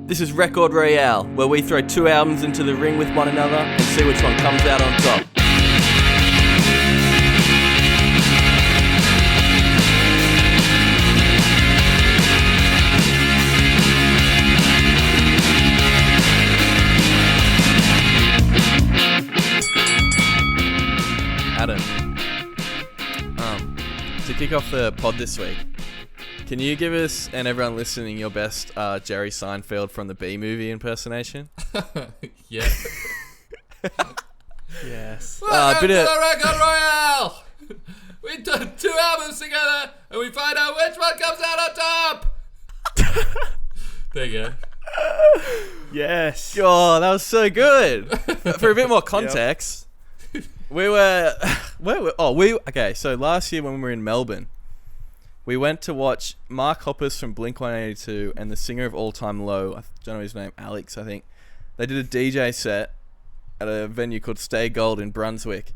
This is Record Royale, where we throw two albums into the ring with one another and see which one comes out on top. Adam, to kick off the pod this week, can you give us and everyone listening your best Jerry Seinfeld from the B movie impersonation? Yeah. Yes. Welcome to the Record Royale! We took two albums together and we find out which one comes out on top! There you go. Yes. Oh, that was so good. For a bit more context, okay, so last year when we were in Melbourne, we went to watch Mark Hoppus from Blink-182 and the singer of All Time Low, I don't know his name, Alex, I think. They did a DJ set at a venue called Stay Gold in Brunswick.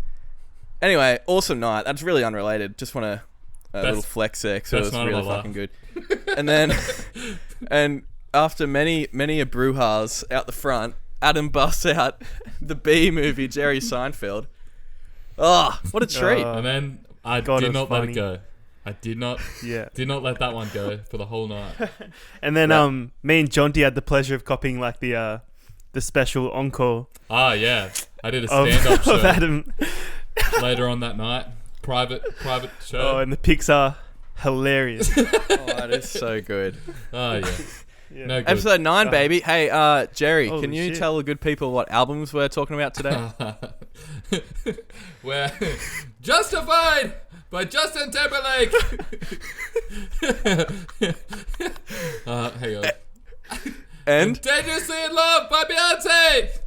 Anyway, awesome night. That's really unrelated. Just want a little flex there because it was really fucking good. And then, and after many a brouhahas out the front, Adam busts out the B movie, Jerry Seinfeld. Oh, what a treat. And then I did not let it go. I did not let that one go for the whole night. And then me and Jonty had the pleasure of copying like the special encore. Ah, yeah. I did a stand-up show of Adam. later on that night. Private show. Oh, and the pics are hilarious. Oh, that is so good. Oh, yeah. No good. Episode 9, baby. Hey, Jerry, Holy can you shit. tell the good people what albums we're talking about today? We're Justified by Justin Timberlake. Hang on. And? Dangerously in Love by Beyonce.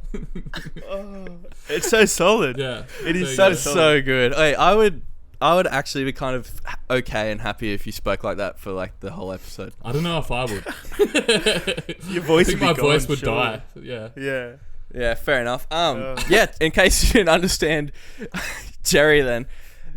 It's so solid. Yeah. It is There you so go. solid. So good. Hey, I would actually be kind of okay and happy if you spoke like that for like the whole episode. I don't know if I would. Your voice I would think be my gone, voice would sure. die. Yeah. Yeah. Yeah, fair enough. Yeah, in case you didn't understand Jerry then,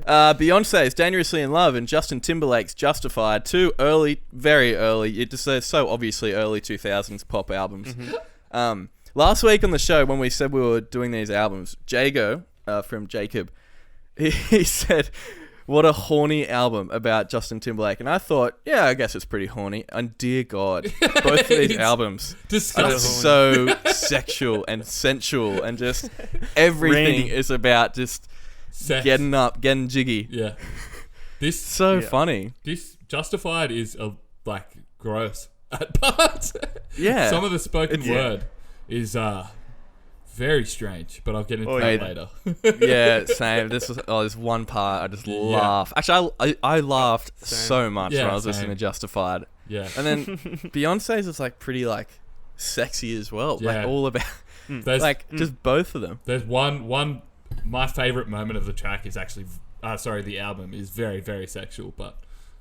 Beyonce's Dangerously in Love and Justin Timberlake's Justified, two early, very early, they're so obviously early 2000s pop albums. Mm-hmm. Last week on the show when we said we were doing these albums, Jago, from Jacob, he said, what a horny album about Justin Timberlake. And I thought, yeah, I guess it's pretty horny. And dear God, both of these albums are Disgusting. just so sexual and sensual and just everything Randy. is about just Sex. getting up, getting jiggy. Yeah. This So funny. This Justified is like gross at parts. Yeah. Some of the spoken It's- word is very strange, but I'll get into Oh, that yeah. later. Yeah, same. This one part I just laugh. Actually, I laughed so much Yeah, when I was same. listening to Justified. Yeah. And then Beyonce's is like pretty like sexy as well. Yeah. Like all about There's just both of them. there's one my favorite moment of the track is actually the album is very, very sexual, but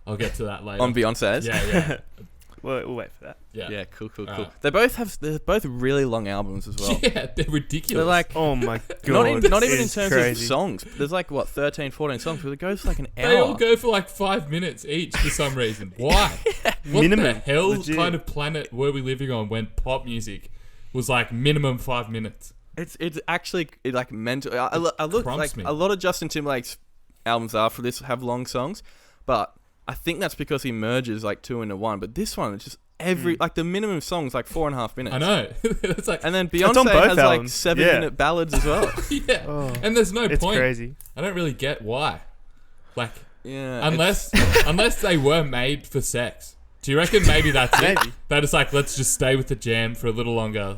I'll get to that later. On Beyonce's. Yeah. We'll wait for that. Yeah. Cool. Alright. They're both really long albums as well. Yeah, they're ridiculous. They're like Oh my god. not even in It's terms crazy. of songs. There's like 13, 14 songs, but it goes for like an hour. They all go for like 5 minutes each for some reason. Why? What Minimum. the hell Legit. kind of planet were we living on when pop music was like minimum 5 minutes? It's actually like mental. I look Crumps like me. a lot of Justin Timberlake's albums after this have long songs, but I think that's because he merges like two into one. But this one, it's just like the minimum song's like 4.5 minutes. I know. It's like, And then on Beyonce both has like albums. 7-minute ballads as well. yeah. Oh, And there's no it's point. crazy. I don't really get why. Like, Yeah. unless they were made for sex. Do you reckon maybe that's it? Maybe. That is like, let's just stay with the jam for a little longer.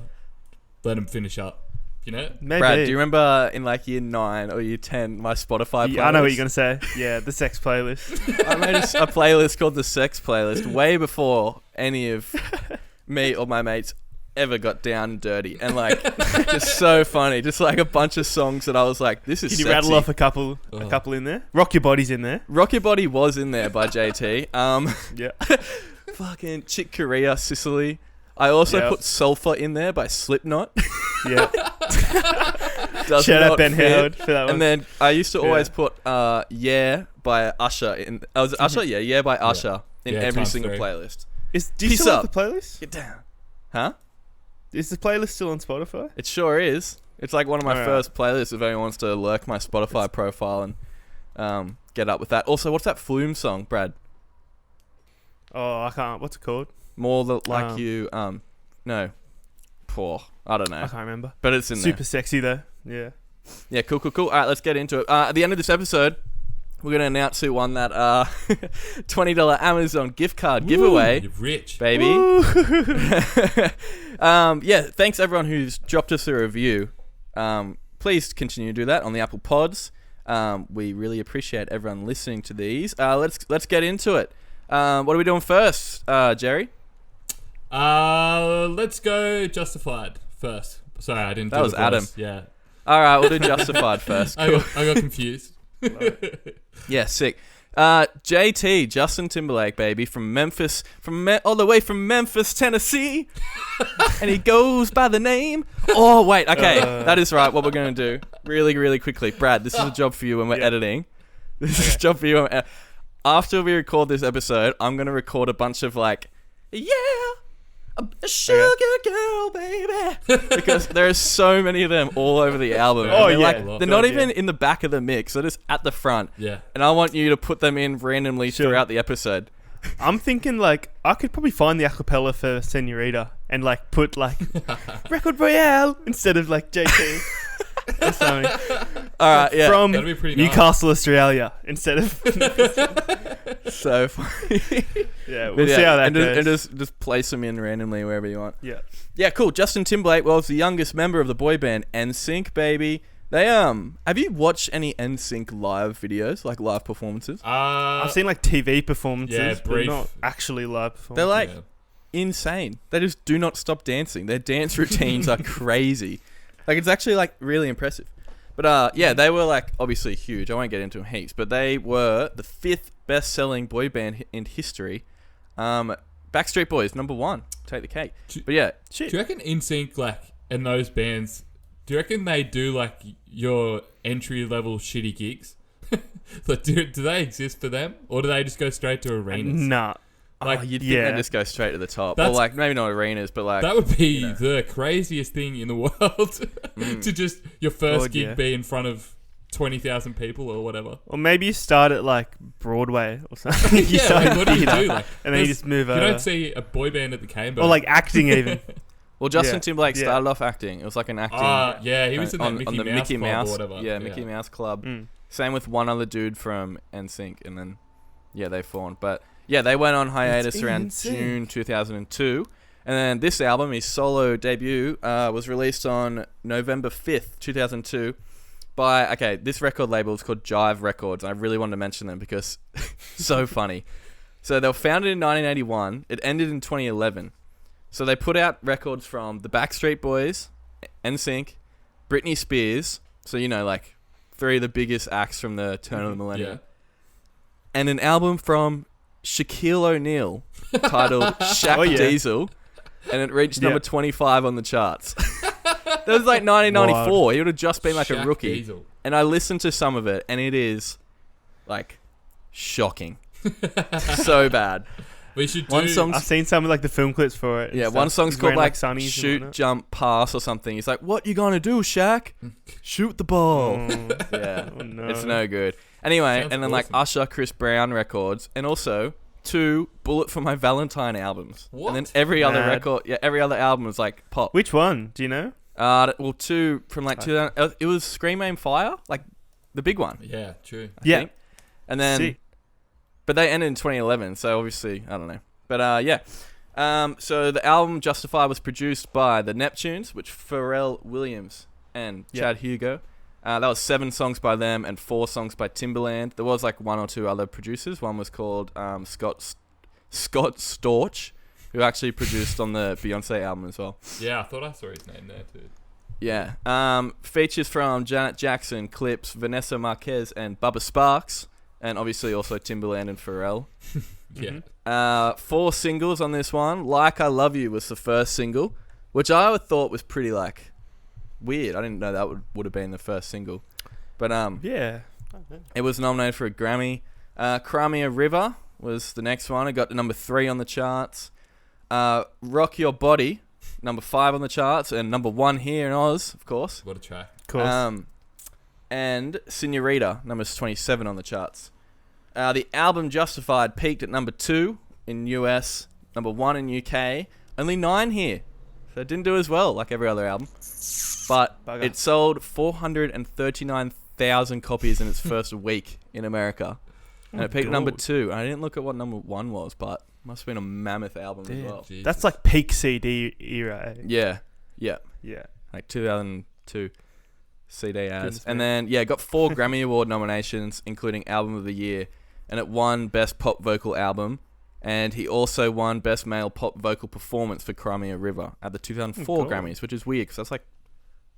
Let them finish up. You know? Maybe. Brad, do you remember in like year 9 or year 10 my Spotify playlist? Yeah, I know what you're gonna say. Yeah, the sex playlist. I made a playlist called the Sex Playlist way before any of me or my mates ever got down and dirty, and like just so funny, just like a bunch of songs that I was like, this is Can you sexy. rattle off a couple in there? Rock Your Body's in there. Rock Your Body was in there by JT. Yeah. Fucking Chick Corea, Sicily. I also Yep. put Sulfur in there by Slipknot. Yeah. Does Shout out not Ben fit. Howard for that one. And then I used to always Yeah. put Yeah by Usher in. Was it Usher? Yeah by Usher in Yeah, every times single three. playlist. do you Peace still up. have the playlist? Get down. Huh? Is the playlist still on Spotify? It sure is. It's like one of my Alright. first playlists if anyone wants to lurk my Spotify profile and get up with that. Also, what's that Flume song, Brad? Oh, I can't. What's it called? Like You. No. Poor. I don't I know. can't remember. But it's in Super there. sexy though. Yeah. Yeah, cool. All right, let's get into it. At the end of this episode, we're going to announce who won that $20 Amazon gift card giveaway. You're rich. Baby. Thanks everyone who's dropped us a review. Please continue to do that on the Apple Pods. We really appreciate everyone listening to these. Let's get into it. What are we doing first, Jerry? Let's go Justified first. Sorry, I didn't. That do was the voice. Adam. Yeah. All right, we'll do Justified first. I got confused. Yeah, sick. JT, Justin Timberlake, baby, from Memphis, all the way from Memphis, Tennessee, and he goes by the name. Oh wait, okay, that is right. What we're gonna do, really, really quickly, Brad. This is a job for you when we're editing. This is a job for you. After we record this episode, I'm gonna record a bunch of like, yeah, a sugar girl, baby, because there are so many of them all over the album. Oh, And yeah. they're not even in the back of the mix. They're just at the front. Yeah. And I want you to put them in randomly throughout the episode. I'm thinking like I could probably find the acapella for Senorita and like put like Record Royale instead of like JT or something. All right, yeah. From That'd be pretty nice. Newcastle, Australia instead of So funny. yeah. We'll see how that goes. And just place them in randomly wherever you want. Yeah. Yeah, cool. Justin Timberlake, well, it's the youngest member of the boy band NSYNC, baby. They have you watched any NSYNC live videos, like live performances? I've seen like TV performances, Yeah, but brief. not actually live performances. They're like Yeah. insane. They just do not stop dancing. Their dance routines are crazy. Like it's actually like really impressive. But yeah, they were like obviously huge. I won't get into them heaps, but they were the 5th best-selling boy band in history. Backstreet Boys, #1. Take the cake. But yeah, Do you reckon NSYNC, like, in those bands, do you reckon they do, like, your entry-level shitty gigs? Like, do they exist for them? Or do they just go straight to arenas? Nah. Like, you'd think yeah. they just go straight to the top. Or That's- like maybe not arenas, but like that would be the craziest thing in the world. To just, your first God, gig yeah. be in front of 20,000 people or whatever. Or maybe you start at like Broadway or something. You Yeah, start like, in what do you theatre, do? Like, and then you there's- just move You over. don't see a boy band at the Camber. Or like acting even. well, Justin Yeah. Timberlake Yeah. started off acting. It was like an acting. yeah, he was in that on Mickey the Mouse Mickey Club Mouse, or whatever. yeah, Mickey Mouse Club. Mm. Same with one other dude from NSYNC, and then yeah, they formed. But yeah, they went on hiatus around NSYNC. June 2002, and then this album, his solo debut, was released on November 5th, 2002. By this record label is called Jive Records, and I really wanted to mention them because so funny. So they were founded in 1981. It ended in 2011. So they put out records from the Backstreet Boys, NSYNC, Britney Spears. So you know, like 3 of the biggest acts from the turn of the millennium, Yeah. and an album from Shaquille O'Neal titled Shaq Oh, yeah. Diesel, and it reached Yeah. number 25 on the charts. That was like 1994. He would have just been like a Shaq rookie. Diesel. And I listened to some of it, and it is like shocking, so bad. We should do... One song- I've seen some of like the film clips for it. and Yeah, stuff. one song's He's called wearing, like sunnies and Shoot, whatnot. Jump, Pass or something. He's like, "What you gonna do, Shaq? Shoot the ball." Oh, Yeah, oh, no. it's no good. Anyway, Sounds and then like awesome. Usher, Chris Brown records, and also 2 Bullet for My Valentine albums. What? And then every other Mad. record, every other album was like pop. Which one? Do you know? Well, 2 from like 2000. It was Scream Aim Fire, like the big one. Yeah, true. I Yeah. think. And then, Sick. but they ended in 2011, so obviously I don't know. But yeah. So the album Justified was produced by the Neptunes, which Pharrell Williams and Yeah. Chad Hugo. That was 7 songs by them and 4 songs by Timbaland. There was like 1 or 2 other producers. One was called Scott Storch, who actually produced on the Beyonce album as well. Yeah, I thought I saw his name there too. Yeah. Features from Janet Jackson, Clips, Vanessa Marquez, and Bubba Sparks, and obviously also Timbaland and Pharrell. Yeah. 4 singles on this one. Like I Love You was the first single, which I thought was pretty like weird. I didn't know that would have been the first single, but Yeah. it was nominated for a Grammy. Crimea River was the next one. It got to number 3 on the charts. Rock Your Body number 5 on the charts, and number 1 here in Oz, of course. What a track. Of course. And Senorita, number 27 on the charts. The album Justified peaked at number 2 in US, number 1 in UK, only 9 here. So it didn't do as well like every other album. But Bugger. it sold 439,000 copies in its first week in America. And it peaked at number 2. And I didn't look at what number 1 was, but must have been a mammoth album Damn. as well. Jesus. That's like peak CD era. Eh? Yeah. Yeah. Like 2002 CD ads. Goodness And me. then, yeah, it got 4 Grammy Award nominations, including Album of the Year. And it won Best Pop Vocal Album. And he also won Best Male Pop Vocal Performance for Crimea River at the 2004 cool. Grammys, which is weird because that's like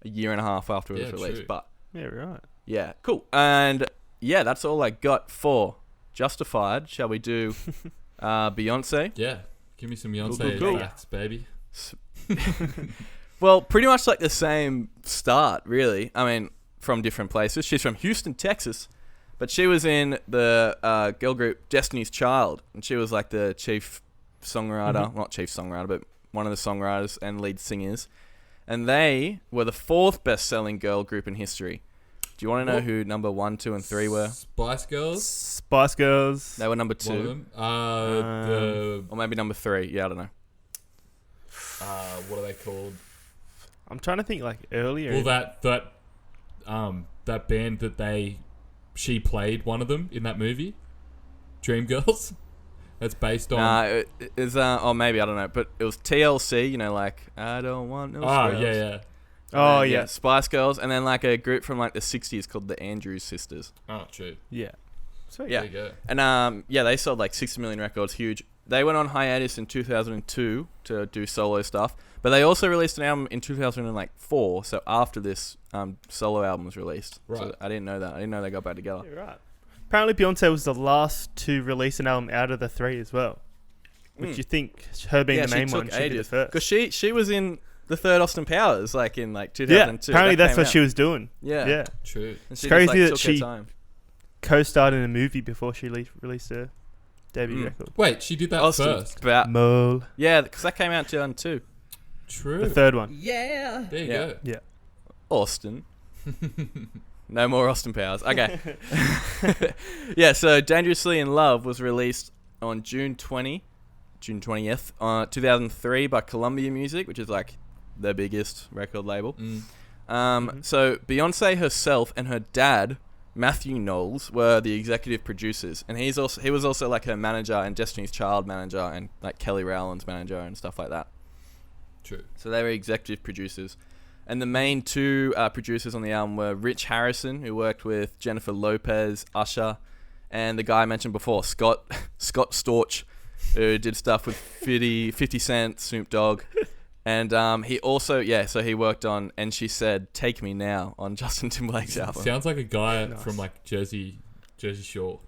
a year and a half after it was released. True. But Yeah, right. yeah, cool. And yeah, that's all I got for Justified. Shall we do Beyonce? Yeah. Give me some Beyonce cool. facts, baby. Well, pretty much like the same start, really. I mean, from different places. She's from Houston, Texas. But she was in the girl group Destiny's Child. And she was like the chief songwriter. Not chief songwriter, but one of the songwriters and lead singers. And they were the 4th best-selling girl group in history. Do you want to know who number 1, 2, and 3 were? Spice Girls. Spice Girls. They were number One of 2. them. The Or maybe number 3. Yeah, I don't know. what are they called? I'm trying to think like earlier. Well, that band that she played one of them in that movie, Dreamgirls. That's based on. Nah, it is, or maybe, I don't know. But it was TLC, you know, like, I don't want no Oh scrubs. yeah. Oh, And then, yeah. Spice Girls. And then like a group from like the 60s called the Andrews Sisters. Oh, true. Yeah. Sweet. Yeah. There you go. And yeah, they sold like 60 million records, huge. They went on hiatus in 2002 to do solo stuff, but they also released an album in 2004. So after this solo album was released, Right. So I didn't know that. I didn't know they got back together. Yeah, right. Apparently, Beyonce was the last to release an album out of the 3 as well. Which you think her being the main one should be the first? because she was in the third Austin Powers, like in like Yeah, 2002. apparently That that's came what out. she was doing. Yeah, Yeah. True. And she crazy just, like, that took her she- time. Co-starred in a movie before she released her debut record. Wait, she did that Austin, first. about Mole. yeah, because that came out in 2002. True. The third one. There you Yeah. go. Yeah. Austin. No more Austin Powers. Okay. Yeah, so Dangerously in Love was released on June 20th, 2003 by Columbia Music, which is like the biggest record label. So Beyonce herself and her dad, Matthew Knowles, were the executive producers, and he was also like her manager and Destiny's Child manager and like Kelly Rowland's manager and stuff like that. True. So they were executive producers. And the main 2 producers on the album were Rich Harrison, who worked with Jennifer Lopez, Usher, and the guy I mentioned before, Scott Storch, who did stuff with 50 Cent, Snoop Dogg. And he also, so he worked on And She Said, Take Me Now on Justin Timberlake's album. Sounds like a guy Nice. from like Jersey Shore.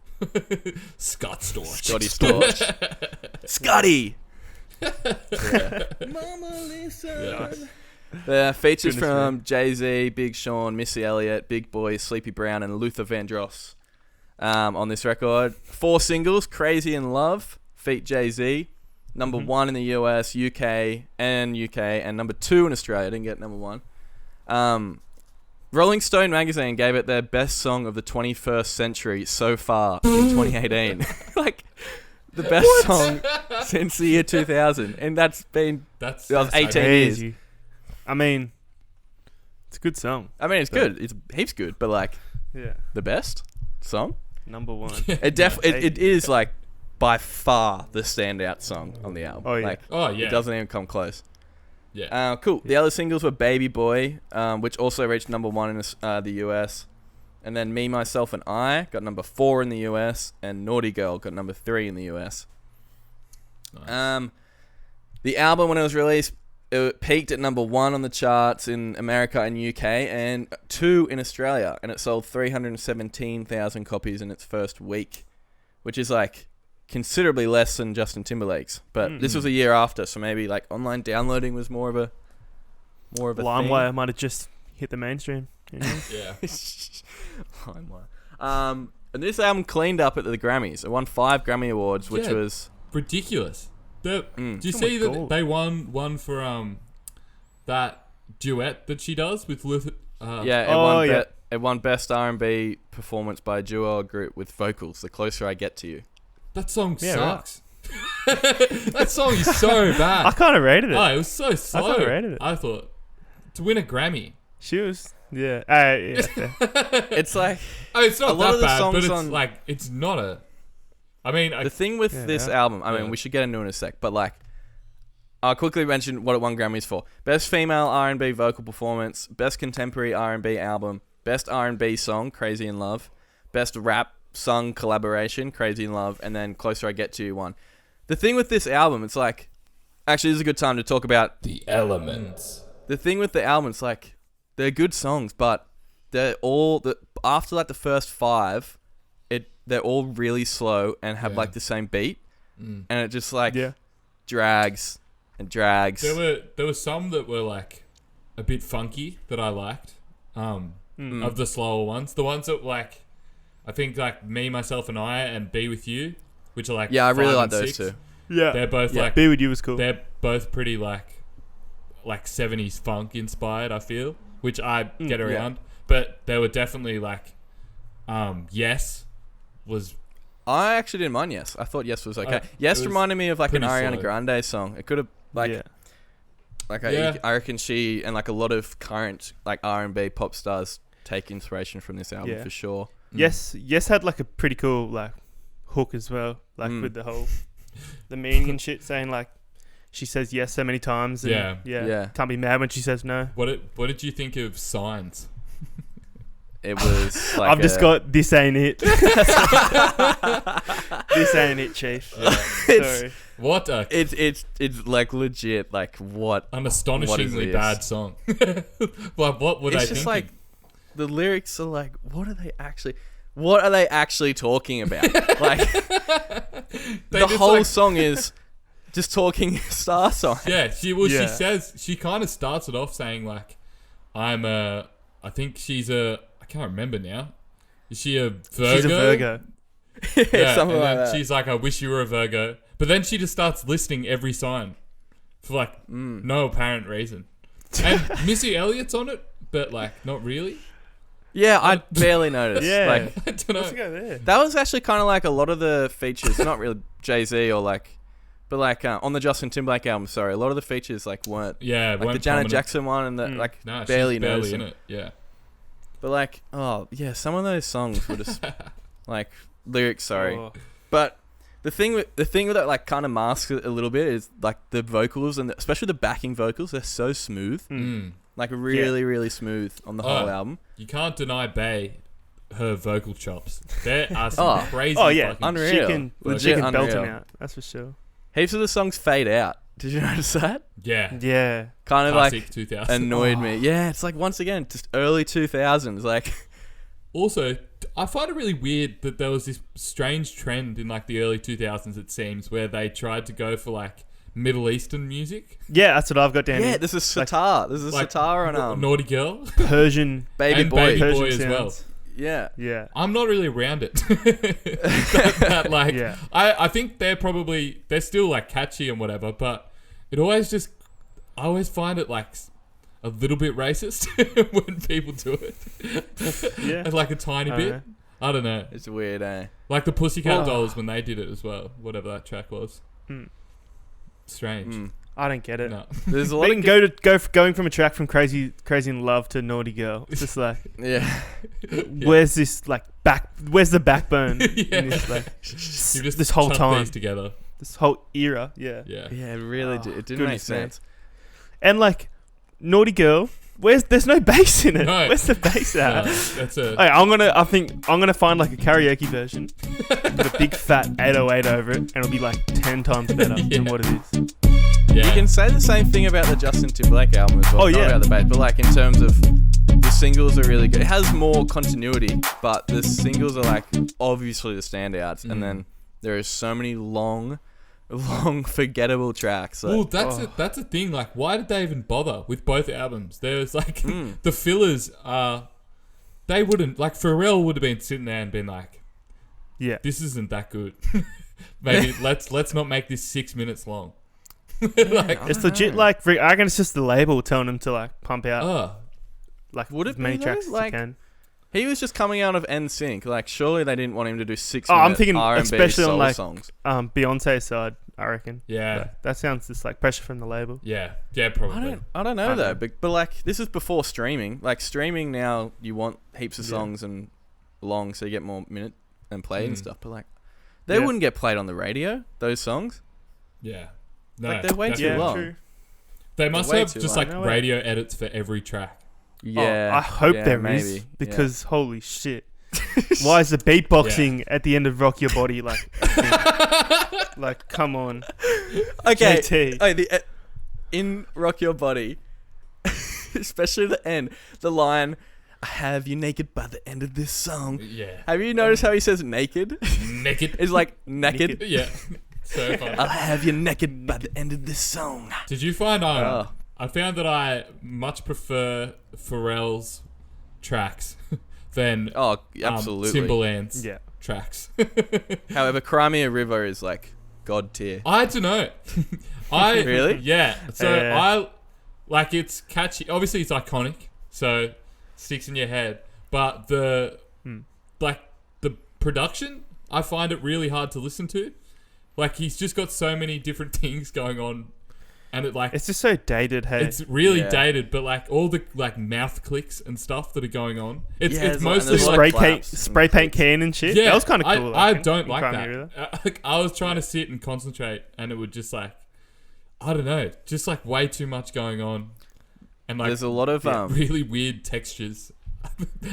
Scott Storch. Scotty Storch. Scotty! Mama, listen. Features Goodness from Jay-Z, Big Sean, Missy Elliott, Big Boy, Sleepy Brown, and Luther Vandross on this record. 4 singles: Crazy in Love, feat Jay-Z, number 1 in the US, UK, and number 2 in Australia. Didn't get number 1. Rolling Stone magazine gave it their best song of the 21st century so far in 2018. Like, the best song since the year 2000. And that was 18 years. Crazy. I mean, it's a good song. I mean, it's good. It's heaps good, but like Yeah. the best song. Number 1. It is like by far the standout song on the album. Oh, yeah. Like, Oh yeah. it doesn't even come close. Yeah. Cool. The other singles were Baby Boy, which also reached number 1 in the US, and then Me, Myself, and I got number 4 in the US, and Naughty Girl got number 3 in the US. Nice. The album, when it was released, it peaked at number 1 on the charts in America and UK, and 2 in Australia, and it sold 317,000 copies in its first week, which is like considerably less than Justin Timberlake's. But this was a year after, so maybe like online downloading was more of a LimeWire might have just hit the mainstream. You know? Yeah. LimeWire. And this album cleaned up at the Grammys. It won 5 Grammy Awards, which Yeah. was Ridiculous. Do you Oh see my that God. they won one for that duet that she does with Luther. It won best R&B performance by a duo or group with vocals. The Closer I Get to You. That song sucks. That song is so bad. I kind of rated it. Oh, it was so slow. I kind of rated it. I thought to win a Grammy. She was, yeah. It's like It's not a lot that of the bad, songs but it's on- like it's not a. I mean, the thing with this album. I mean, Yeah. we should get into it in a sec, but like, I'll quickly mention what it won Grammys for: best female R&B vocal performance, best contemporary R&B album, best R&B song, Crazy in Love, best rap song collaboration, Crazy in Love, and then Closer I Get to You won. The thing with this album, it's like, actually, this is a good time to talk about the elements. the thing with the album. It's like, they're good songs, but they're all after like the first 5, they're all really slow and have like the same beat, and it just like drags and drags. There were some that were like a bit funky that I liked. Of the slower ones, the ones that like, I think like Me, Myself and I and Be With You, which are like I really 5 like and those 6. two. Yeah. They're both like Be With You was cool. They're both pretty like 70s funk inspired, I feel, which I get around. But they were definitely like, Yes was. I actually didn't mind Yes. I thought Yes was okay. It Yes was reminded me of like an pretty Ariana slow. Grande song. It could have like, I reckon she and like a lot of current like R&B pop stars take inspiration from this album for sure. Yes had like a pretty cool like hook as well, like with the whole the meaning and shit, saying like she says yes so many times. And can't be mad when she says no. What did you think of Signs? It was like I've just got This Ain't It. This Ain't It, chief. Sorry. What a it's like legit like what an astonishingly this? bad song. Like what were it's they just thinking? like the lyrics are like what are they actually talking about? Like the whole like, song is just talking star signs. Yeah, she says, she kind of starts it off saying like, I think she's I can't remember now. Is she a Virgo? She's a Virgo. Yeah, something and like then that. she's like, I wish you were a Virgo. But then she just starts listing every sign for like no apparent reason. And Missy Elliott's on it, but like not really. Yeah, I barely noticed. Yeah. Like I don't know. Let's go there. that was actually kind of like a lot of the features, not really Jay-Z or like, but like on the Justin Timberlake album. Sorry, a lot of the features like weren't. Yeah, Like weren't the Janet prominent. Jackson one and the like No, barely she's noticed in them. it. Yeah. But like, oh yeah, some of those songs were just like lyrics. Sorry, Oh. but the thing that like kind of masks it a little bit is like the vocals and especially the backing vocals. They're so smooth, like really really smooth on the whole album. You can't deny Bey her vocal chops. There are some crazy. Oh yeah, fucking Unreal. she can Legit belt unreal. them out. That's for sure. Heaps of the songs fade out. Did you notice that? Yeah. Yeah. Kind of Classic like 2000. annoyed me. Yeah, it's like once again just early 2000s. Like Also, I find it really weird that there was this strange trend in like the early 2000s, it seems, where they tried to go for like Middle Eastern music. Yeah, that's what I've got down yeah, here. there's a sitar. There's a Like sitar on Naughty Girl. Persian. Baby and Boy. Baby Persian Boy as sounds. well. Yeah. Yeah. I'm not really around it. that, like, Yeah. I think they're still like catchy and whatever, but I always find it like a little bit racist when people do it. Yeah. Like a tiny bit. know. I don't know. It's weird, eh? Like the Pussycat Oh. Dolls when they did it as well, whatever that track was. Strange. I don't get it. No. There's a lot Being of going from a track from Crazy in Love to Naughty Girl. It's just like, yeah. where's this like where's the backbone Yeah. in this, like, You just this whole chuck time, these together. this whole era? Yeah. Yeah. Yeah, it really did. It didn't make goodness me. sense. And like Naughty Girl, there's no bass in it. No. Where's the bass at? That's a Hey, I think I'm gonna find like a karaoke version, put a big fat 808 over it, and it'll be like 10 times better than what it is. yeah. You can say the same thing about the Justin Timberlake album as well. Oh, Not yeah. about the bass, but like in terms of the singles are really good. It has more continuity, but the singles are like obviously the standouts. And then there are so many long, forgettable tracks. Like, Well, that's a thing. Like, why did they even bother with both albums? There's like the fillers. They wouldn't like. Pharrell would have been sitting there and been like, Yeah. "This isn't that good. Maybe let's not make this 6 minutes long." It's legit. Like, I reckon it's just the label telling them to like pump out would it as many be tracks though? as you can. He was just coming out of NSYNC. Like, surely they didn't want him to do 6 I'm thinking R&B especially soul on like songs. Beyonce side. I reckon. Yeah. But that sounds just like pressure from the label. Yeah, probably. I don't know though. But like, this is before streaming. Like, streaming now, you want heaps of songs and long, so you get more minute and play and stuff. But like, they wouldn't get played on the radio. Those songs. Yeah. No, like, they're way too long. True. They must have just like radio edits for every track. Yeah. I hope there is, because holy shit. Why is the beatboxing at the end of Rock Your Body like like, come on. Okay. JT. In Rock Your Body, especially the end, the line, I have you naked by the end of this song. Yeah. Have you noticed how he says naked? Naked. It's like naked. Yeah. So funny. I'll have you naked by the end of this song. Did you find I found that I much prefer Pharrell's tracks than absolutely Timberland's tracks. However, Crimea River is like god tier. I don't know. Really? Yeah. So I like, it's catchy. Obviously, it's iconic, so it sticks in your head. But the production, I find it really hard to listen to. Like, he's just got so many different things going on. And it's just so dated, hey. It's really dated, but like all the like mouth clicks and stuff that are going on. It's mostly the spray paint can and shit. Yeah, that was kind of cool. I don't like that. I was trying to sit and concentrate, and it would just like, I don't know, just like way too much going on, and like there's a lot of really weird textures.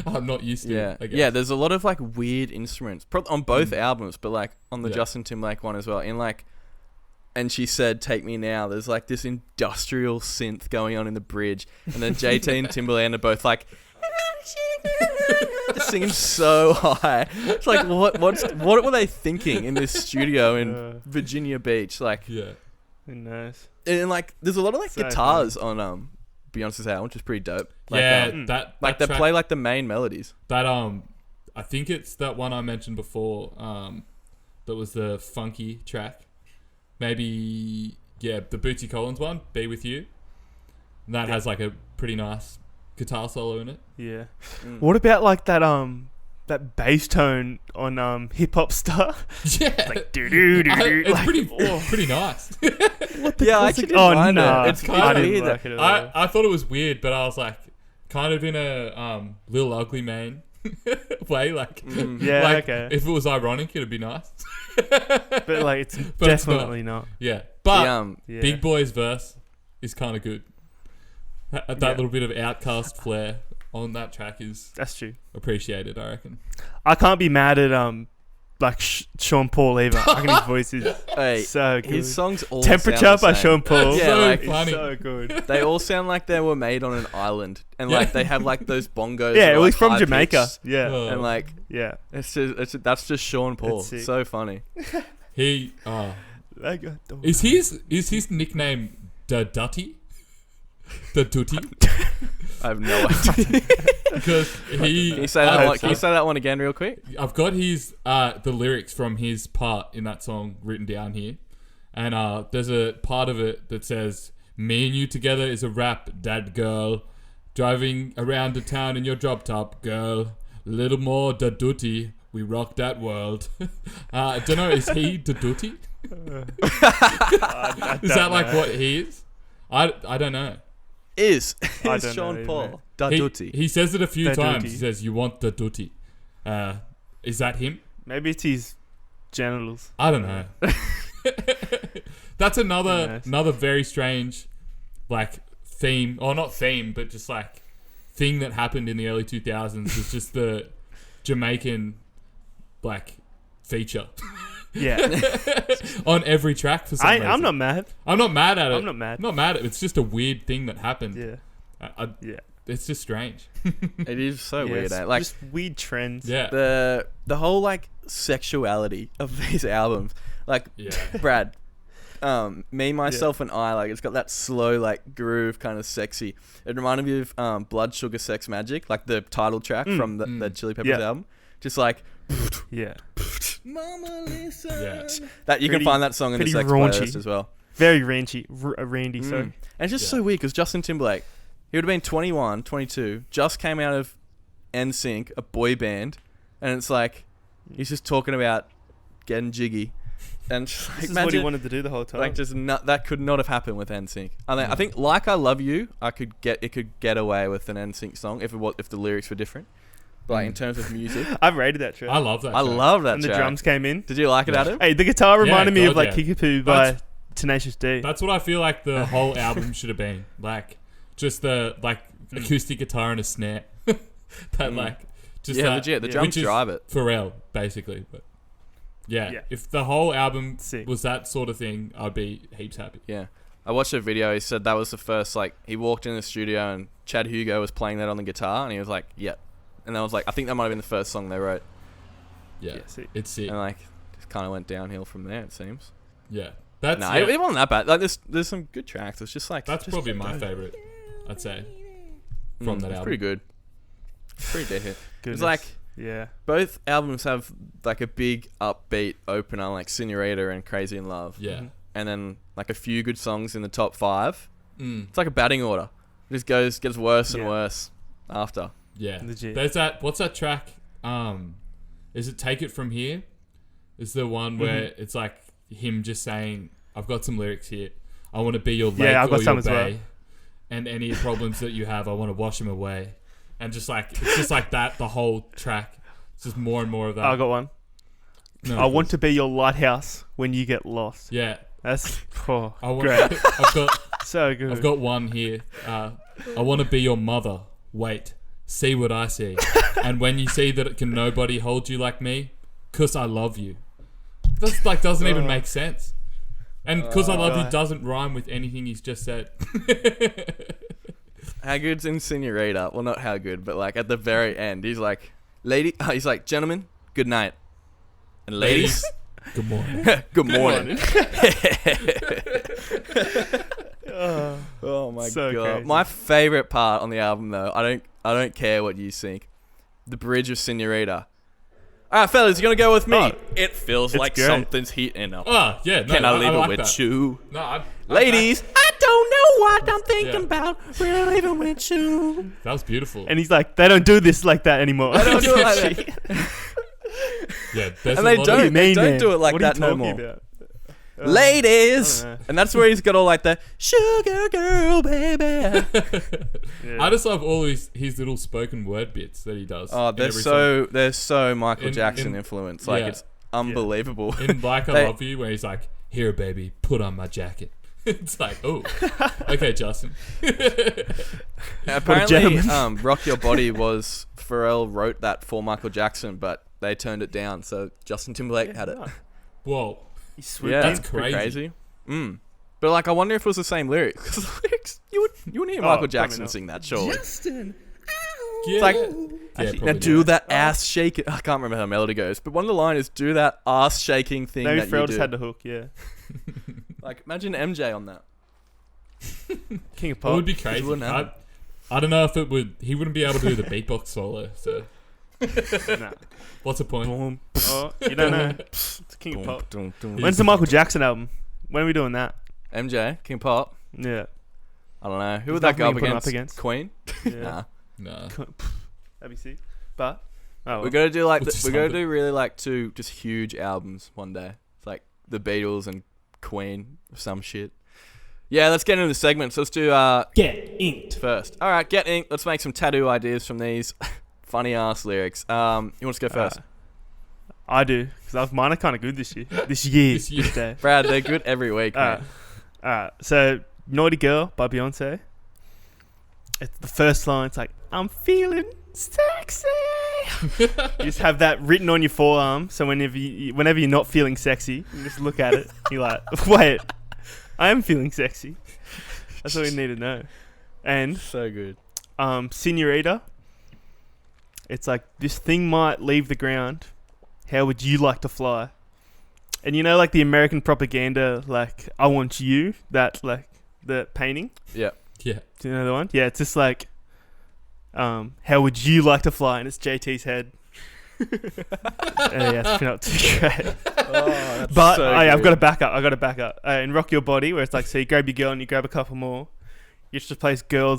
I'm not used to. I guess. Yeah. There's a lot of like weird instruments on both albums, but like on the Justin Timberlake one as well. In like. And she said, "Take Me Now." There's like this industrial synth going on in the bridge, and then JT and Timberland are both like just singing so high. It's like, what were they thinking in this studio in Virginia Beach? Like, nice. And like, there's a lot of like guitars on Beyonce's album, which is pretty dope. Like, that like they play like the main melodies. That I think it's that one I mentioned before. That was the funky track. Maybe, the Bootsy Collins one, Be With You. And that has like a pretty nice guitar solo in it. Yeah. What about like that bass tone on Hip Hop Star? Yeah. Like doo-doo-doo-doo. It's pretty nice. I actually didn't mind it. It's kind of weird. Like it at all. I thought it was weird, but I was like, kind of in a Lil Ugly Mane way. Like, okay. If it was ironic, it'd be nice. But like, it's definitely not. Yeah, but Big Boy's verse is kind of good. That little bit of Outcast flair on that track that's true. Appreciated, I reckon. I can't be mad at like Sean Paul either. I reckon his voice is so good. His songs all Temperature by Sean Paul. Funny. So good. They all sound like they were made on an island, and like they have like those bongos. Yeah, it was like from Jamaica. Yeah, and like that's just Sean Paul. So funny. He is his nickname Da Dutty? Da Dutty? I have no idea. Because Can you say that one again real quick? I've got his the lyrics from his part in that song written down here, and there's a part of it that says, "Me and you together is a rap, dad girl, driving around the town in your drop top, girl, little more da duty, we rock that world." I don't know, is he da duty? Is that like what he is? I don't know. Is Sean Paul da duty? He says it a few times. He says, "You want da duty." Is that him? Maybe it's his genitals. I don't know. That's another very strange, like, theme, or not theme, but just like thing that happened in the early 2000s was just the Jamaican like feature. Yeah. On every track for some reason. I'm not mad. I'm not mad at it. I'm not mad. Not mad at it. It's just a weird thing that happened. Yeah. It's just strange. It is so weird. Like, just weird trends. Yeah. The whole like sexuality of these albums. Like, Brad, Me, Myself and I, like, it's got that slow like groove, kind of sexy. It reminded me of Blood Sugar Sex Magic, like the title track from the Chili Peppers album. Just like Yeah. Mama listen. Yeah. That you can find that song in the Sex raunchy playlist as well. Very randy, sorry. And it's just so weird because Justin Timberlake, he would have been 21, 22, just came out of NSYNC, a boy band, and it's like he's just talking about getting jiggy. And just, like, this is what he wanted to do the whole time. Like, that could not have happened with NSYNC. I think "Like I Love You," it could get away with an NSYNC song if the lyrics were different. But like, in terms of music, I rated that track. I love that. I love that. And track. the drums came in. Did you like it, Adam? Hey, the guitar reminded me of like Kickapoo by Tenacious D. That's what I feel like the whole album should have been. Like, just the acoustic guitar and a snare. Legit. The drums drive it. Pharrell, basically, but. Yeah, if the whole album was that sort of thing, I'd be heaps happy. Yeah. I watched a video, he said that was the first, he walked in the studio and Chad Hugo was playing that on the guitar and he was like, yep. And I was like, I think that might have been the first song they wrote. Yeah, it's sick. And it kind of went downhill from there, it seems. Yeah. It wasn't that bad. Like, there's some good tracks. It's just like... That's probably my favourite, I'd say, from that album. It's pretty good. It's pretty dead hit. Goodness. It's like... Yeah. Both albums have like a big upbeat opener like Senorita and Crazy in Love. Yeah. And then like a few good songs in the top 5. It's like a batting order. It just gets worse and worse after. Yeah. Legit. There's that, what's that track? Is it Take It From Here? Is the one where it's like him just saying, I've got some lyrics here. I want to be your lake I've got or some your as bay. well. And any problems that you have, I want to wash them away. And just like, it's just like that, the whole track. It's just more and more of that. I got one. No, I want to be your lighthouse when you get lost. Yeah. That's great. I've got so good. I've got one here. I want to be your mother. Wait. See what I see. And when you see that it can nobody hold you like me, 'cause I love you. That's doesn't even make sense. And 'cause I love you doesn't rhyme with anything he's just said. How good's in Senorita? Well, not how good, but like at the very end, he's like, he's like, gentlemen, good night. And ladies, good morning. Good morning. Oh my so god. crazy. My favorite part on the album though, I don't care what you think. The bridge of Senorita. Alright, fellas, you gonna go with me? Oh, it feels like great. something's heating up. Oh, yeah. No, Can I leave it like with that. you? No, Ladies, I don't know what I'm thinking about. We're leaving with you. That was beautiful. And he's like, they don't do this like that anymore. I don't do it like that. Yeah, there's And a they lot don't. of, They don't do it like what are you that no talking more. about? Ladies, I don't know. and that's where he's got all like the sugar girl, baby. Yeah. I just love all his little spoken word bits that he does. Oh, in every song. they're so Michael In- Jackson in- influence. Like yeah. it's unbelievable. In Like I They- Love You, where he's like, here, baby, put on my jacket. It's like, oh, okay, Justin. Apparently, gentleman. Rock Your Body was Pharrell wrote that for Michael Jackson, but they turned it down, so Justin Timberlake had it. Whoa. He swooped Yeah, in. That's pretty crazy. But like, I wonder if it was the same lyrics. 'Cause the lyrics, you wouldn't hear Oh, Michael probably Jackson not. sing that, surely. Justin. Yeah. like- yeah, Now probably do not. that ass shaking. I can't remember how the melody goes, but one of the line is do that ass shaking thing Maybe that you Pharrell do. just had the hook, yeah. Like, imagine MJ on that. King of It Pop. would be crazy. wouldn't have I don't know if it would. He wouldn't be able to do the beatbox solo. So Nah. what's the point? Boom, Oh, you don't know. It's King of boom, Pop. boom, boom. When's the Michael Jackson album? When are we doing that? MJ, King Pop. Yeah. I don't know. Who There's would that go up nothing we can against? put him up against. Queen? Yeah. Nah. No. That'd be sick. But oh, We're well. gonna do like We'll just we're gonna have it. do really like 2 just huge albums one day. It's like the Beatles and Queen or some shit. Yeah, let's get into the segments. Let's do Get inked. first. All right, get ink. Let's make some tattoo ideas from these funny ass lyrics. You want us to go first? I do because mine are kind of good this year. This year. This year. This day. Brad, they're good every week, man. Alright, so Naughty Girl by Beyonce. It's the first line. It's like, I'm feeling sexy. You just have that written on your forearm. So whenever you're not feeling sexy, you just look at it. You're like, wait, I am feeling sexy. That's all you need to know. And So good. Senorita. It's like, this thing might leave the ground. How would you like to fly? And you know, like the American propaganda, like, I want you, that, like, the painting. Yeah. Yeah. Do you know the one? Yeah, it's just like, how would you like to fly? And it's JT's head. Yeah, it's not too great. That's But so I've good. got to back up. In Rock Your Body, where it's like, so you grab your girl and you grab a couple more. You just replace girl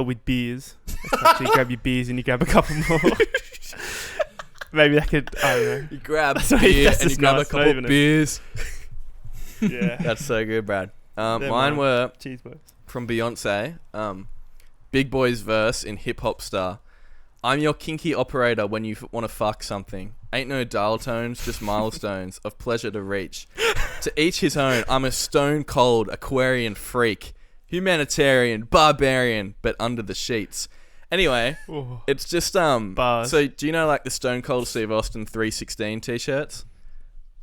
with beers. It's like, so you grab your beers and you grab a couple more. Maybe that could, I don't know. You grab That's beer that's and you just grab a nice, not couple even beers. Yeah. That's so good, Brad. They're Mine mine. were Cheese boys. from Beyonce. Big Boy's verse in Hip Hop Star. I'm your kinky operator when you want to fuck something. Ain't no dial tones, just milestones of pleasure to reach. To each his own, I'm a stone cold Aquarian freak. Humanitarian, barbarian, but under the sheets. Anyway, Ooh. it's just Bars. So do you know like the Stone Cold Steve Austin 316 t-shirts?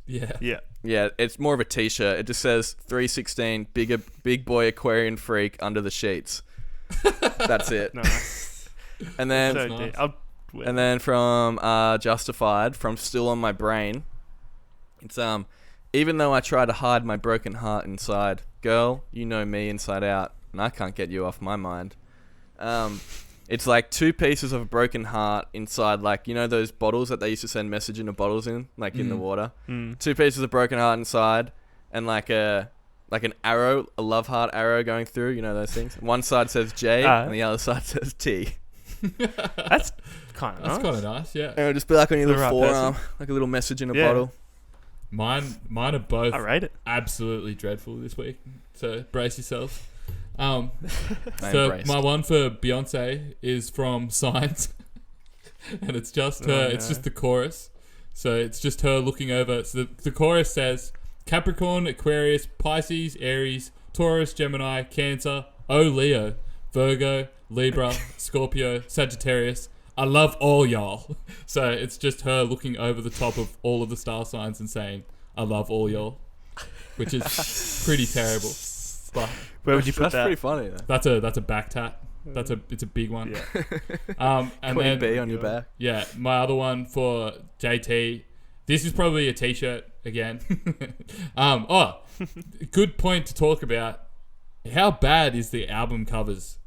Yeah. Yeah. Yeah, it's more of a t-shirt. It just says 316 big boy Aquarian freak under the sheets. That's it. Nice. And then So nice. and then from Justified, from Still on My Brain, it's even though I try to hide my broken heart inside, girl, you know me inside out, and I can't get you off my mind. It's like two pieces of a broken heart inside, like, you know those bottles that they used to send message in the bottles in, like in the water. Two pieces of broken heart inside, and like an arrow, a love heart arrow going through. You know those things. One side says J, and the other side says T. That's kind of That's nice. kind of nice. Yeah. And it'll just be like on your The little right forearm, person. like a little message in a Yeah. bottle. Mine are both I rate it. absolutely dreadful this week. So brace yourself. I So embraced. my one for Beyonce is from Signs, and it's just her. It's just the chorus. So it's just her looking over. So the chorus says Capricorn, Aquarius, Pisces, Aries, Taurus, Gemini, Cancer, Leo, Virgo, Libra, Scorpio, Sagittarius. I love all y'all. So it's just her looking over the top of all of the star signs and saying, I love all y'all, which is pretty terrible. But Where would you put That's that? pretty funny though. that's a back tat. It's a big one. Yeah. And Queen then bee on your back. yeah, my other one for JT. This is probably a t-shirt again. Good point to talk about. How bad is the album covers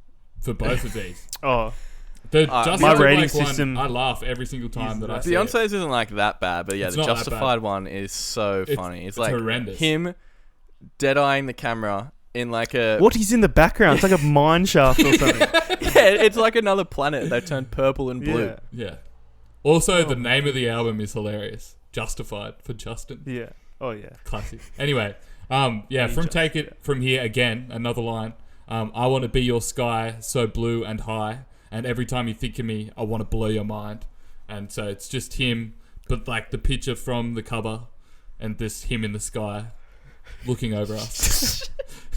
for both of these? Oh, The my Justin rating Timberlake system one, I laugh every single time that I see it. Beyonce's isn't like that bad, but yeah, It's the not that Justified one is so funny. It's like horrendous. him dead-eyeing the camera in like a... what is in the background? It's like a mine shaft or something. Yeah, it's like another planet. They turned purple and blue. Yeah. Yeah. Also, the name of the album is hilarious. Justified for Justin. Yeah. Oh yeah. Classic. Anyway, from Take It From Here again, another line. I want to be your sky, so blue and high, and every time you think of me, I want to blow your mind. And so it's just him, but like the picture from the cover, and this him in the sky, looking over us.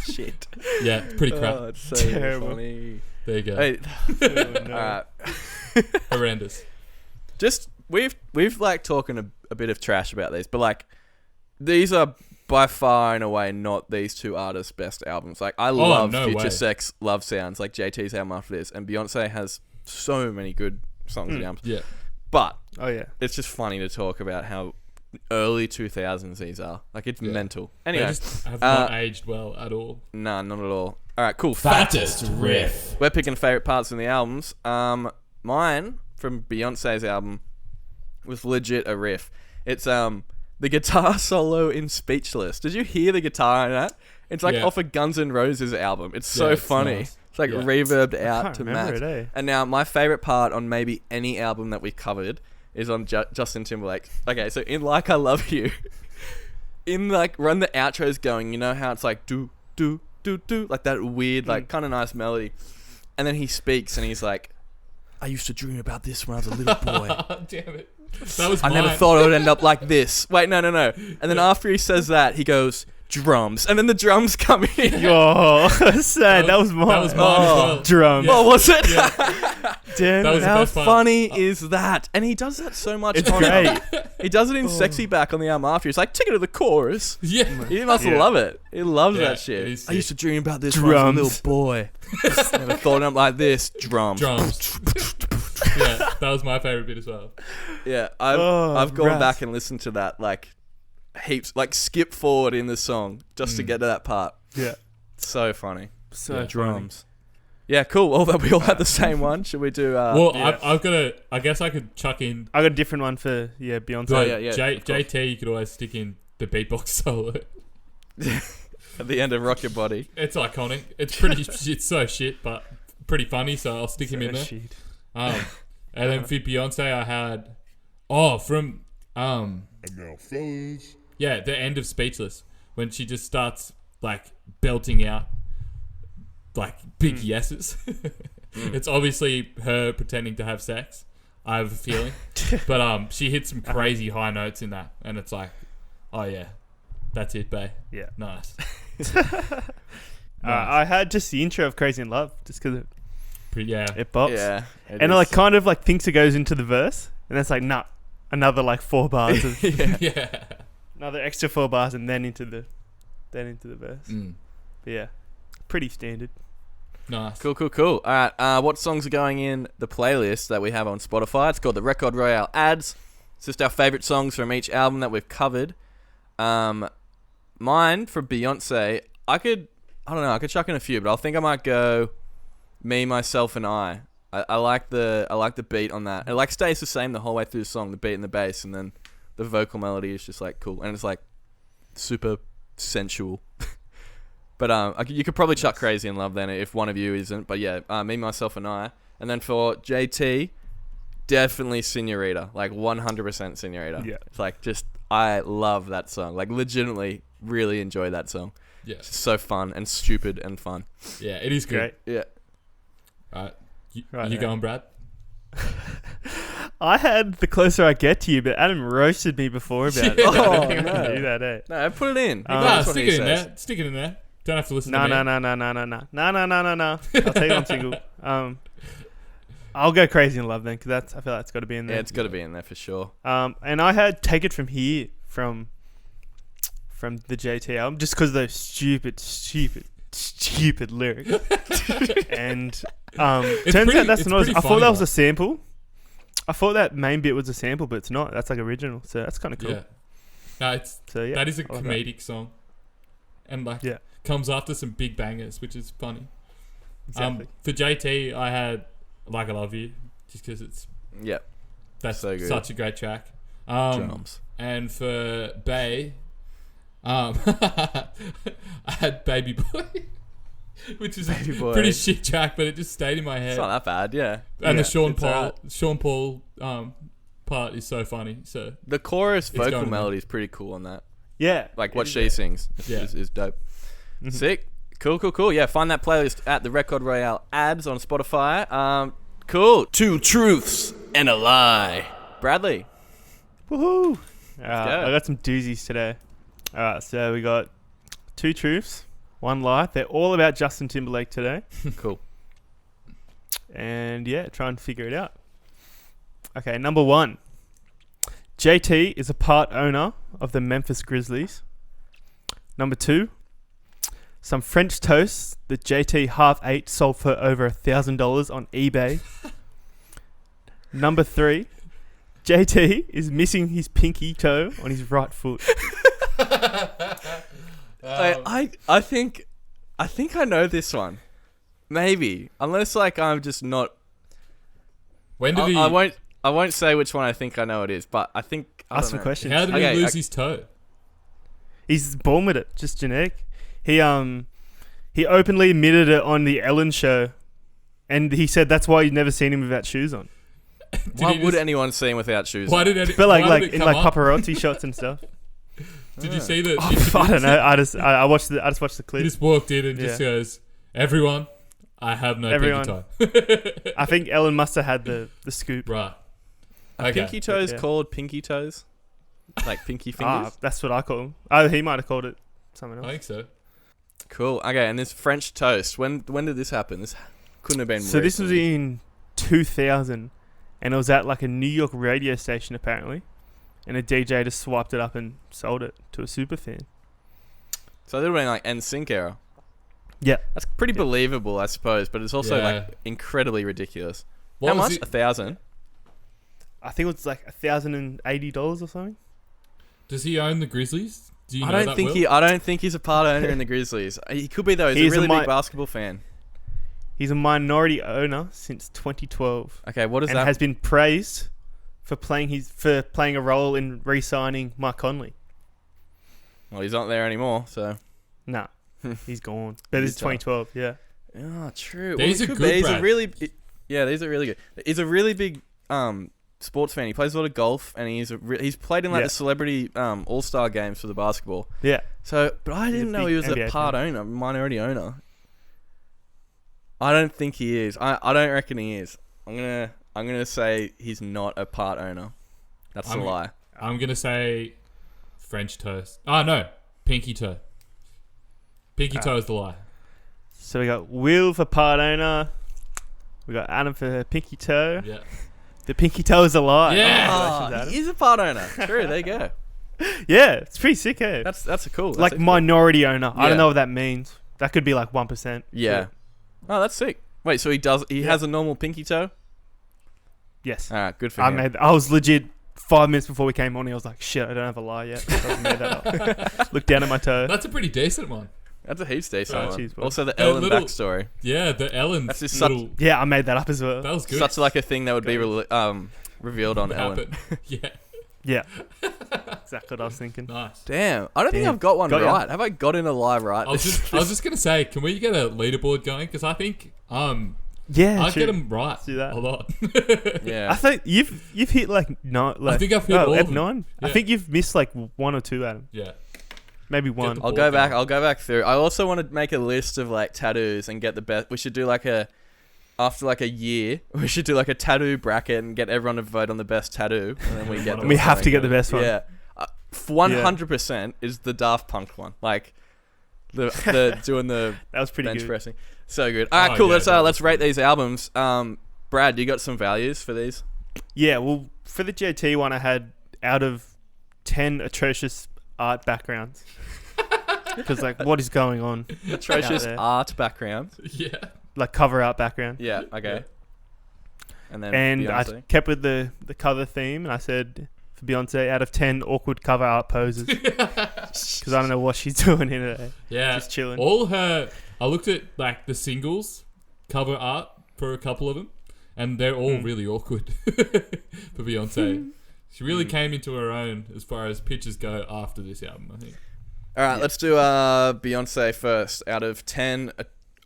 Shit. Yeah, it's pretty crap. Oh, it's so Terrible. funny. There you go. Hey, Oh, no. alright. Horrendous. Just we've like talking a bit of trash about these, but like these are by far and away not these two artists' best albums. Like I love no Future way. Sex, Love Sounds, like JT's album after this, and Beyonce has so many good songs and albums. Yeah. But Oh yeah. it's just funny to talk about how early 2000s these are. Like it's Yeah. mental. They Anyway, just have not aged well at all. nah, not at all. All right, cool. Fattest riff. We're picking favorite parts in the albums. Mine from Beyonce's album was legit a riff. It's the guitar solo in Speechless. Did you hear the guitar in that? It's like Yeah. off a Guns N' Roses album. It's so Yeah, it's funny. nice. It's like Yeah. reverbed I out can't to remember max. it, eh? And now my favorite part on maybe any album that we covered is on Justin Timberlake. Okay, so in Like I Love You, in like when the outro's going, you know how it's like do do do do, like that weird, like kind of nice melody, and then he speaks and he's like, I used to dream about this when I was a little boy. Damn it. That was I never mine. thought it would end up like this. Wait, no. And then after he says that, he goes, drums. And then the drums come in. Oh, sad. That was mine. That was mine as well. Drums. Yeah. What was it? Damn. That was the How best part. funny is that? And he does that so much. It's on great. He does it in Sexy Back on the album after. He's like, take it to the chorus. Yeah. He must Yeah. love it. He loves Yeah, that shit. he's I used to sick. dream about this when I was a Drums. little boy. Never thought it up like this. Drums. Drums. Yeah, that was my favorite bit as well. Yeah, Oh, I've gone rats. back and listened to that like heaps, like skip forward in the song just to get to that part. Yeah. So funny. So Yeah. funny. Drums. Yeah, cool. Well, we all had the same one. Should we do? Well, I've got a. I guess I could chuck in. I got a different one for Beyonce. Oh, yeah. JT, you could always stick in the beatbox solo. At the end of Rock Your Body. It's iconic. It's pretty. It's so shit, but pretty funny. So I'll stick him in there. Shit. And then for Beyonce, I had. From. And now, fellas. Yeah, the end of Speechless when she just starts like belting out like big yeses. It's obviously her pretending to have sex. I have a feeling, but she hits some crazy high notes in that, and it's like, oh yeah, that's it, babe. Yeah, nice. I had just the intro of Crazy in Love, just because it bops. Yeah, and it like kind of like thinks it goes into the verse, and it's like another like 4 bars of yeah. Another extra 4 bars, and then into the verse. But yeah, pretty standard. Nice. Cool. All right. What songs are going in the playlist that we have on Spotify? It's called the Record Royale Ads. It's just our favorite songs from each album that we've covered. Mine for Beyonce, I could chuck in a few, but I think I might go Me, Myself, and I. I like the beat on that. It like stays the same the whole way through the song, the beat and the bass, and then the vocal melody is just like cool, and it's like super sensual. But you could probably chuck Crazy in Love then if one of you isn't. But yeah, Me, Myself, and I. And then for JT, definitely Senorita, like 100% Senorita. Yeah, it's like I love that song. Like legitimately, really enjoy that song. Yeah, it's so fun and stupid and fun. Yeah, it is good. Great. Yeah. All right, you going, Brad? I had The Closer I Get to You, but Adam roasted me before about it. Oh, I don't think I no. can do that, eh? No, put it in. Stick it in there. Stick it in there. Don't have to listen to me. No. I'll take it on single. I'll go Crazy in Love then, because I feel like it's got to be in there. Yeah, it's got to be in there for sure. And I had Take It From Here from the JT album, just because of those stupid lyrics. And turns out that's not. I thought that was a sample. I thought that main bit was a sample, but it's not. That's like original, so that's kind of cool. Yeah. No, that is a I like comedic song, and like comes after some big bangers, which is funny. Exactly. For JT, I had Like I Love You, just because that's so good. Such a great track. Drums. And for Bay, I had Baby Boy. Which is a pretty shit track, but it just stayed in my head. It's not that bad, yeah. And the Sean Paul part is so funny. So the chorus vocal melody is pretty cool on that. Yeah, like what she sings is dope. Mm-hmm. Sick, cool. Yeah, find that playlist at the Record Royale Ads on Spotify. Cool. 2 truths and a lie. Bradley, woohoo! I got some doozies today. All right, so we got 2 truths. 1 lie. They're all about Justin Timberlake today. Cool. And try and figure it out. Okay, number 1. JT is a part owner of the Memphis Grizzlies. Number 2. Some French toast that JT half ate sold for over $1,000 on eBay. Number 3. JT is missing his pinky toe on his right foot. I think I know this one. Maybe, unless like I'm just not. When did he? I won't say which one I think I know it is, but I think. Ask some questions. How did he lose his toe? He's born with it, just genetic. He openly admitted it on the Ellen show, and he said that's why you've never seen him without shoes on. Why would anyone see him without shoes? Why on? did it? But like why did it in come like up? paparazzi shots and stuff. Did you see that? I don't know. I just watched the clip. He just walked in and just goes, "Everyone, I have no pinky toe." I think Ellen must have had the scoop. Right. Are pinky toes called pinky toes? Like pinky fingers? That's what I call them. Oh, he might have called it something else. I think so. Cool. Okay, and this French toast. When did this happen? This couldn't have been. So this was in 2000, and it was at like a New York radio station apparently. And a DJ just swiped it up and sold it to a super fan. So they would have been like NSYNC era. Yeah. That's pretty believable, I suppose, but it's also like incredibly ridiculous. What How was much? it? $1,000? I think it was like $1,080 or something. Does he own the Grizzlies? Do you know I that don't think he's a part owner in the Grizzlies. He could be though. He's a really big basketball fan. He's a minority owner since 2012. Okay, what is and that? has been praised for playing a role in re-signing Mike Conley. Well, he's not there anymore, so. Nah, he's gone. But it's 2012, yeah. Oh, true. These well, are could good, be. He's a Brad. really, yeah, these are really good. He's a really big sports fan. He plays a lot of golf, and he's played in like the celebrity all-star games for the basketball. Yeah. So, but I didn't know he was NBA a part owner, minority owner. I don't think he is. I don't reckon he is. I'm gonna say he's not a part owner. That's a lie. I'm gonna say French toast. Oh no, pinky toe. Pinky toe is the lie. So we got Will for part owner. We got Adam for pinky toe. Yeah. The pinky toe is a lie. Yeah. Congratulations, Adam. He is a part owner. True. There you go. Yeah, it's pretty sick, eh? That's a cool. like minority owner. I Yeah. don't know what that means. That could be like 1%. Yeah. Oh, that's sick. Wait, so he has a normal pinky toe? Yes. All right, good for him. I was legit 5 minutes before we came on. I was like, shit, I don't have a lie yet. So I made that up. Look down at my toe. That's a pretty decent one. That's a heaps decent Right. one. Cheers, bro. Also, the Ellen little- backstory. Yeah, the Ellen. That's just little. Yeah, I made that up as well. That was good. Such like a thing that would be revealed on Ellen. Happen. Yeah. Yeah. Exactly what I was thinking. Nice. Damn, I don't think Damn. I've got one Got ya. right. Have I got in a lie right? I was just gonna say, can we get a leaderboard going? Because I think Yeah, I true. get them right Let's do that. a lot. yeah. I think you've hit like nine. Like, I think I've hit all of them. 9. I Yeah. think you've missed like 1 or 2, Adam. Yeah. Maybe 1. the- I'll go back through. I also want to make a list of like tattoos and get the best. We should do like after like a year, we should do like a tattoo bracket and get everyone to vote on the best tattoo, and then we get. We have to get the best one. Yeah, 100% is the Daft Punk one. Like the doing the That was pretty bench good. pressing. So good. All right, Oh, cool. yeah, Let's rate these albums. Brad, you got some values for these? Yeah, well, for the JT one, I had out of 10 atrocious art backgrounds. Because, like, what is going on? Atrocious there? art background. Yeah. Like, cover art background. Yeah. Okay. And then And Beyonce. I kept with the cover theme, and I said, for Beyonce, out of 10 awkward cover art poses. Because I don't know what she's doing in it. Yeah. Just chilling. All her. I looked at like the singles cover art for a couple of them, and they're all really awkward for Beyonce. She really came into her own as far as pictures go after this album, I think. All right, let's do Beyonce first. Out of 10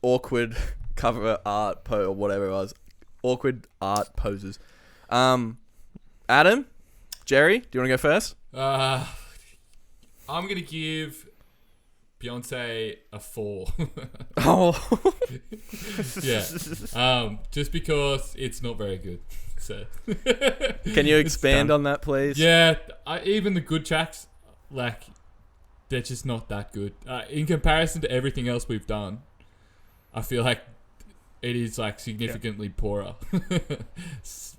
awkward cover art or whatever it was, awkward art poses. Adam, Jerry, do you want to go first? I'm gonna give Beyonce a 4. Oh, Yeah. Just because it's not very good. So. can you It's expand done. on that, please? Yeah, even the good tracks, like, they're just not that good. In comparison to everything else we've done, I feel like it is, like, significantly poorer.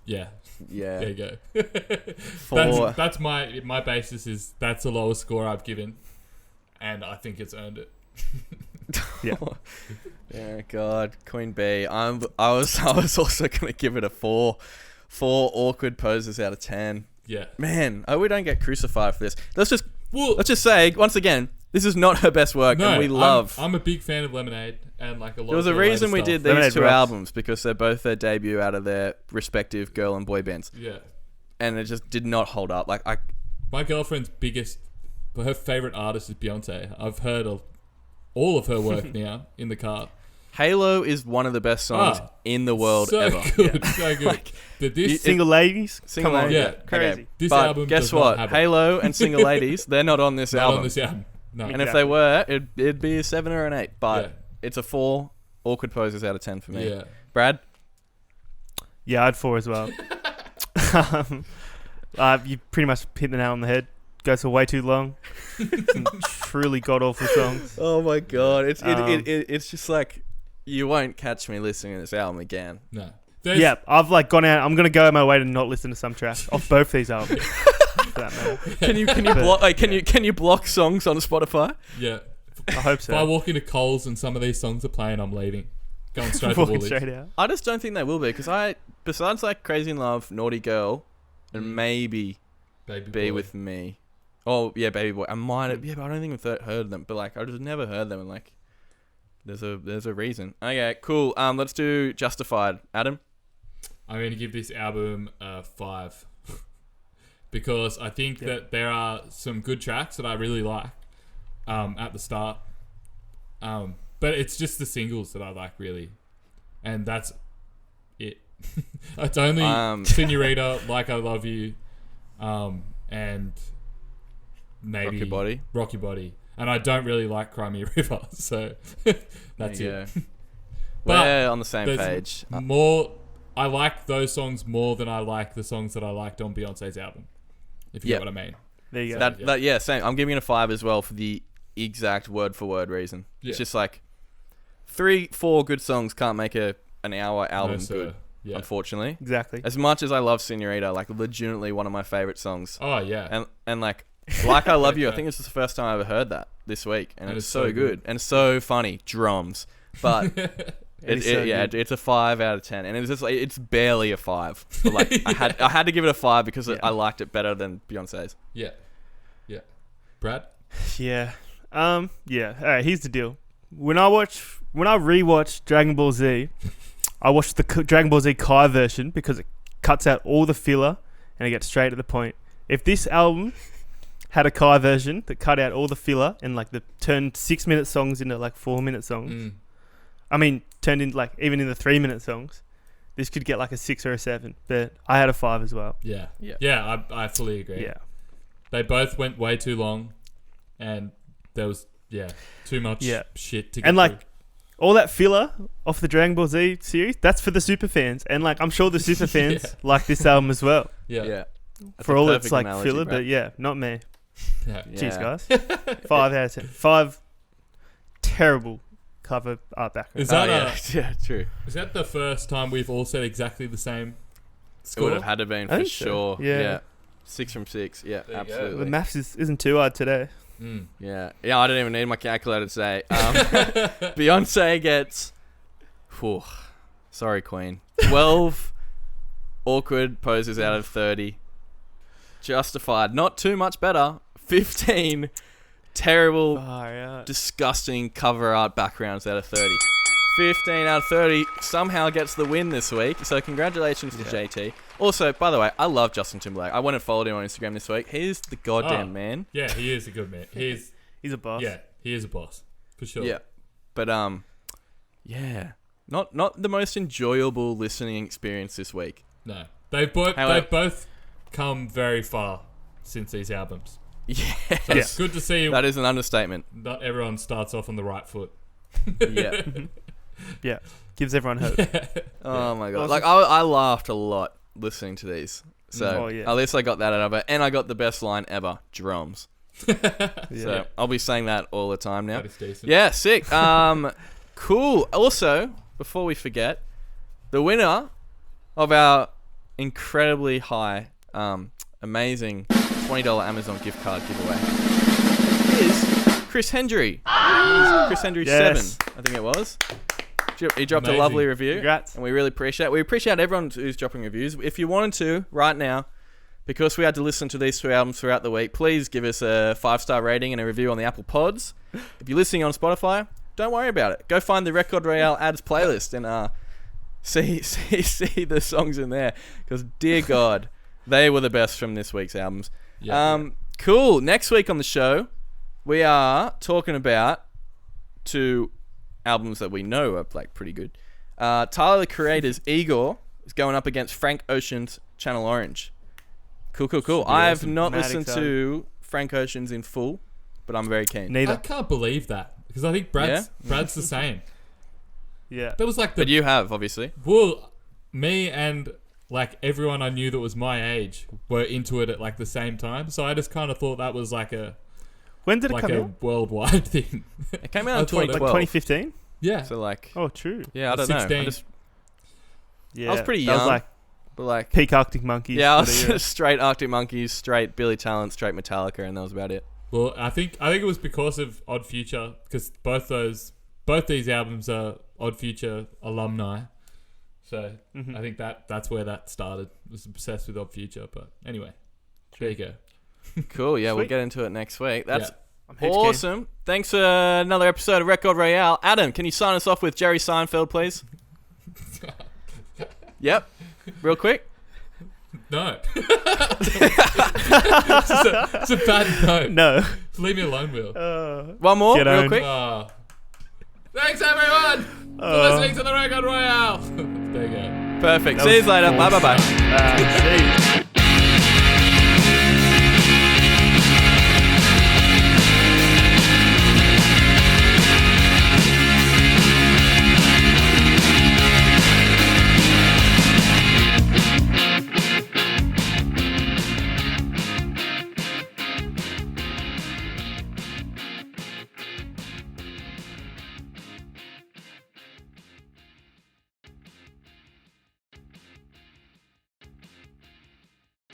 Yeah, Yeah. there you go. Four. That's my basis is that's the lowest score I've given, and I think it's earned it. Yeah. Yeah, God, Queen Bee. I was also gonna give it a 4. 4 awkward poses out of 10. Yeah. Man, I hope we don't get crucified for this. Let's just Well, say once again, this is not her best work, and we love. I'm a big fan of Lemonade, and like a lot. There was of a the later reason we stuff. did these Lemonade 2 rocks. albums, because they're both their debut out of their respective girl and boy bands, Yeah. and it just did not hold up. Like My girlfriend's her favorite artist is Beyonce. I've heard of all of her work now in the car. Halo is one of the best songs in the world so ever. Good, so good. But this, Single ladies? Single Come on. Ladies, Yeah. Crazy. Okay. This But album guess does not what? have it. Halo and Single Ladies, they're not on this not album. on this album. No. And if Exactly. they were, it'd be a 7 or an 8. But Yeah. it's a 4 awkward poses out of 10 for me. Yeah. Brad? Yeah, I had 4 as well. You pretty much hit the nail on the head. Goes for way too long. Some truly god awful songs. Oh my God. It's Um, it's just like, you won't catch me listening to this album again. No. Yeah, I've like gone out. I'm gonna go my way to not listen to some tracks off both these albums. For that matter. Can you block can you block songs on Spotify? Yeah. I hope If I so. walk into Coles and some of these songs are playing, I'm leaving. Going straight to Walking Woolies. straight out. I just don't think they will be, because besides like Crazy in Love, Naughty Girl, and maybe Baby Be Boy. With Me. Oh yeah, Baby Boy. I might have, but I don't think I've heard them. But like, I just never heard them in like There's a reason. Okay, cool. Let's do Justified. Adam? I'm going to give this album a 5 because I think that there are some good tracks that I really like at the start. But it's just the singles that I like, really. And that's it. It's only Senorita, Like I Love You, and maybe Rock Your Body. And I don't really like Cry Me a River, so that's it. We're on the same page. I like those songs more than I like the songs that I liked on Beyonce's album, if you get what I mean. There you go. Same. I'm giving it a 5 as well for the exact word-for-word reason. Yeah. It's just like 3-4 good songs can't make an hour album good, unfortunately. Exactly. As much as I love Senorita, like legitimately one of my favorite songs. Oh, yeah. And like I Love You, I think this is the first time I ever heard that this week. And it's so good. And so funny. Drums. But... It's a 5 out of 10, and it's just like it's barely a 5. But like I had to give it a 5 because I liked it better than Beyonce's. Yeah. Brad? Yeah. All right. Here's the deal. When I rewatch Dragon Ball Z, I watch the Dragon Ball Z Kai version because it cuts out all the filler and it gets straight to the point. If this album had a Kai version that cut out all the filler and like turned 6-minute songs into like 4-minute songs. I mean, turned in like even in the 3-minute songs, this could get like a 6 or a 7. But I had a 5 as well. Yeah. I fully agree. Yeah, they both went way too long, and there was too much shit to get and like through. All that filler off the Dragon Ball Z series, that's for the super fans, and like I'm sure the super fans like this album as well. Yeah. For all its like analogy, filler, Brad. but not me. Yeah. Cheers, guys. 5 out of 10. 5 terrible cover art background. Is that true. Is that the first time we've all said exactly the same score? It would have had to been for sure. So. Yeah. 6 from 6. Yeah, absolutely. The maths isn't too hard today. Yeah, I don't even need my calculator today. Beyonce gets... sorry, Queen. 12 awkward poses out of 30. Justified. Not too much better. 15 terrible, disgusting cover art backgrounds out of 30. 15 out of 30 somehow gets the win this week. So congratulations to JT. Also, by the way, I love Justin Timberlake. I went and followed him on Instagram this week. He's the goddamn man. Yeah, he is a good man. He's a boss. Yeah, he is a boss. For sure. Yeah. But, not the most enjoyable listening experience this week. No. They've both come very far since these albums. Yeah. So it's good to see. That is an understatement. Not everyone starts off on the right foot. Yeah. Yeah. Gives everyone hope. Oh my god. Like I laughed a lot listening to these. So at least I got that out of it. And I got the best line ever. Drums. So I'll be saying that all the time now. That is decent. Yeah, sick. Cool. Also, before we forget, the winner of our incredibly high, amazing $20 Amazon gift card giveaway is Chris Hendry. Chris Hendry 7, I think it was. He dropped a lovely review. Congrats. And we really appreciate it. We appreciate everyone who's dropping reviews. If you wanted to, right now, because we had to listen to these 2 albums throughout the week, please give us a 5-star rating and a review on the Apple Pods. If you're listening on Spotify, don't worry about it. Go find the Record Royale ads playlist and see the songs in there. Because, dear God, they were the best from this week's albums. Cool. Next week on the show, we are talking about 2 albums that we know are like pretty good. Tyler the Creator's Igor is going up against Frank Ocean's Channel Orange. Cool. I have not listened to Frank Ocean's in full, but I'm very keen. Neither. I can't believe that because I think Brad's the same. Yeah. That was like but you have, obviously. Well, me and like everyone I knew that was my age were into it at like the same time. So I just kind of thought that was like a... When did it come out? Worldwide thing. It came out in 2012. Like 2015? Yeah. So like... Oh, true. Yeah, I don't 16. know. I was pretty young. That was like, but like peak Arctic Monkeys. Yeah, I was straight Arctic Monkeys, straight Billy Talent, straight Metallica, and that was about it. Well, I think it was because of Odd Future, because both these albums are Odd Future alumni. So I think that's where that started. I was obsessed with Odd Future, but anyway, there you go. Cool. Yeah, we'll get into it next week. I'm heaps keen. Awesome. Thanks for another episode of Record Royale. Adam, can you sign us off with Jerry Seinfeld, please? Yep. Real quick. No. it's a bad no. No. Leave me alone, Will. One more, Get real owned. quick. Thanks, everyone, for listening to the Record Royale. There you go. Perfect. See you later. Bye. See you.